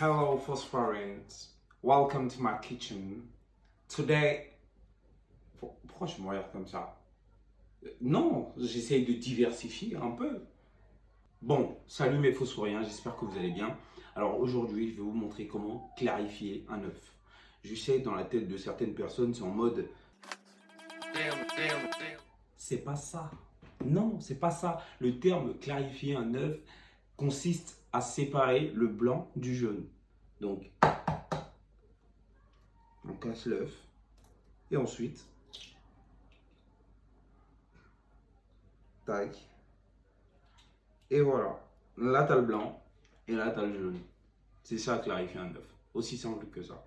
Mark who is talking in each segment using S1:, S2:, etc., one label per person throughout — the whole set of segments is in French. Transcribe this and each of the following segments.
S1: Hello phosphorians, welcome to my kitchen. Today... Pourquoi je me regarde comme ça? Non, j'essaye de diversifier un peu. Bon, salut mes phosphoriens, j'espère que vous allez bien. Alors aujourd'hui, je vais vous montrer comment clarifier un œuf. Je sais, dans la tête de certaines personnes, c'est en mode... C'est pas ça. Non, c'est pas ça. Le terme clarifier un œuf consiste à séparer le blanc du jaune. Donc, on casse l'œuf et ensuite, tac, et voilà. Là, t'as le blanc et là, t'as le jaune. C'est ça, clarifier un œuf. Aussi simple que ça.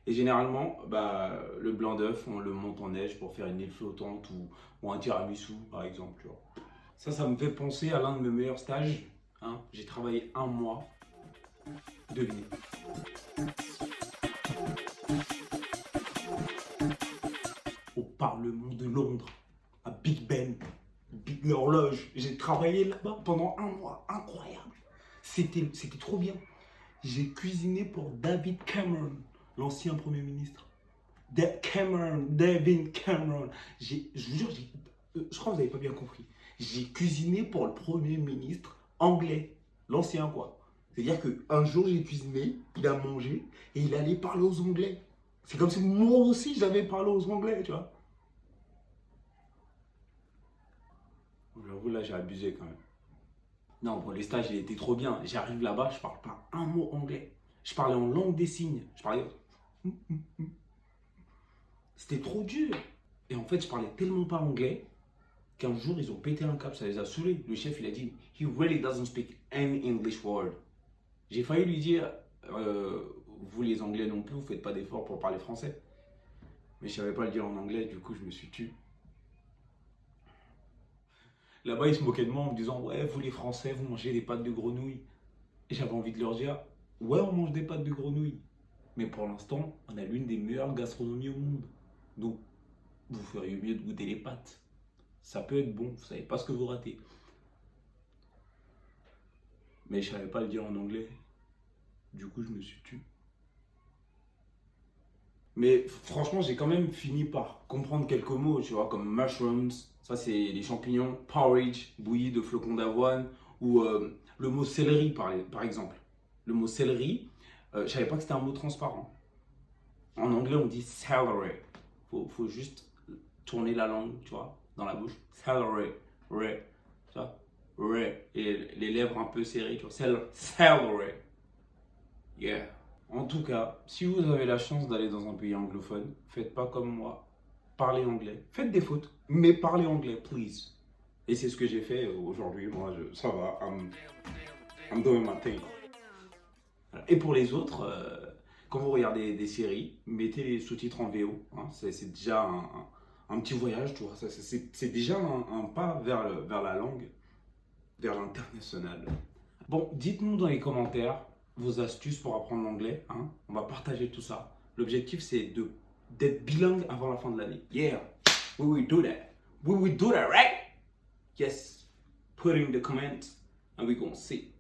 S1: Et généralement, le blanc d'œuf, on le monte en neige pour faire une île flottante ou un tiramisu, par exemple. Tu vois. Ça me fait penser à l'un de mes meilleurs stages. Hein. J'ai travaillé 1 mois. Devinez. Au Parlement de Londres, à Big Ben, l'horloge. J'ai travaillé là-bas pendant 1 mois. Incroyable. C'était trop bien. J'ai cuisiné pour David Cameron, l'ancien Premier ministre. David Cameron. Je vous jure, je crois que vous n'avez pas bien compris. J'ai cuisiné pour le Premier ministre anglais, l'ancien quoi. C'est-à-dire qu'un jour j'ai cuisiné, il a mangé et il allait parler aux Anglais. C'est comme si moi aussi j'avais parlé aux Anglais, tu vois. J'avoue, là j'ai abusé quand même. Non, bon, les stages, il était trop bien. J'arrive là-bas, je parle pas un mot anglais. Je parlais en langue des signes. Je parlais... C'était trop dur. Et en fait, je parlais tellement pas anglais qu'un jour, ils ont pété un câble, ça les a saoulés. Le chef, il a dit, he really doesn't speak any English word. J'ai failli lui dire, vous les Anglais non plus, vous faites pas d'efforts pour parler français. Mais je savais pas le dire en anglais, du coup, je me suis tué. Là-bas, ils se moquaient de moi en me disant, ouais, vous les Français, vous mangez des pâtes de grenouille. Et j'avais envie de leur dire, ouais, on mange des pâtes de grenouille. Mais pour l'instant, on a l'une des meilleures gastronomies au monde. Donc, vous feriez mieux de goûter les pâtes. Ça peut être bon, vous savez pas ce que vous ratez. Mais je savais pas le dire en anglais. Du coup, je me suis tué. Mais franchement, j'ai quand même fini par comprendre quelques mots, tu vois, comme mushrooms, ça c'est les champignons, porridge, bouilli de flocons d'avoine, ou le mot céleri par exemple. Le mot céleri, je savais pas que c'était un mot transparent. En anglais, on dit celery. Faut juste tourner la langue, tu vois, dans la bouche. Celery, tu vois, et les lèvres un peu serrées, tu vois, celery. Yeah. En tout cas, si vous avez la chance d'aller dans un pays anglophone, faites pas comme moi. Parlez anglais. Faites des fautes, mais parlez anglais, please. Et c'est ce que j'ai fait aujourd'hui. Moi, ça va. I'm doing my thing. Et pour les autres, quand vous regardez des séries, mettez les sous-titres en VO. Hein. C'est déjà un petit voyage, tu vois. C'est déjà un pas vers la langue, vers l'international. Bon, dites-nous dans les commentaires vos astuces pour apprendre l'anglais. Hein. On va partager tout ça. L'objectif, c'est d'être bilingue avant la fin de l'année. Yeah, we will do that. We will do that, right? Yes. Put in the comments and we're gonna see.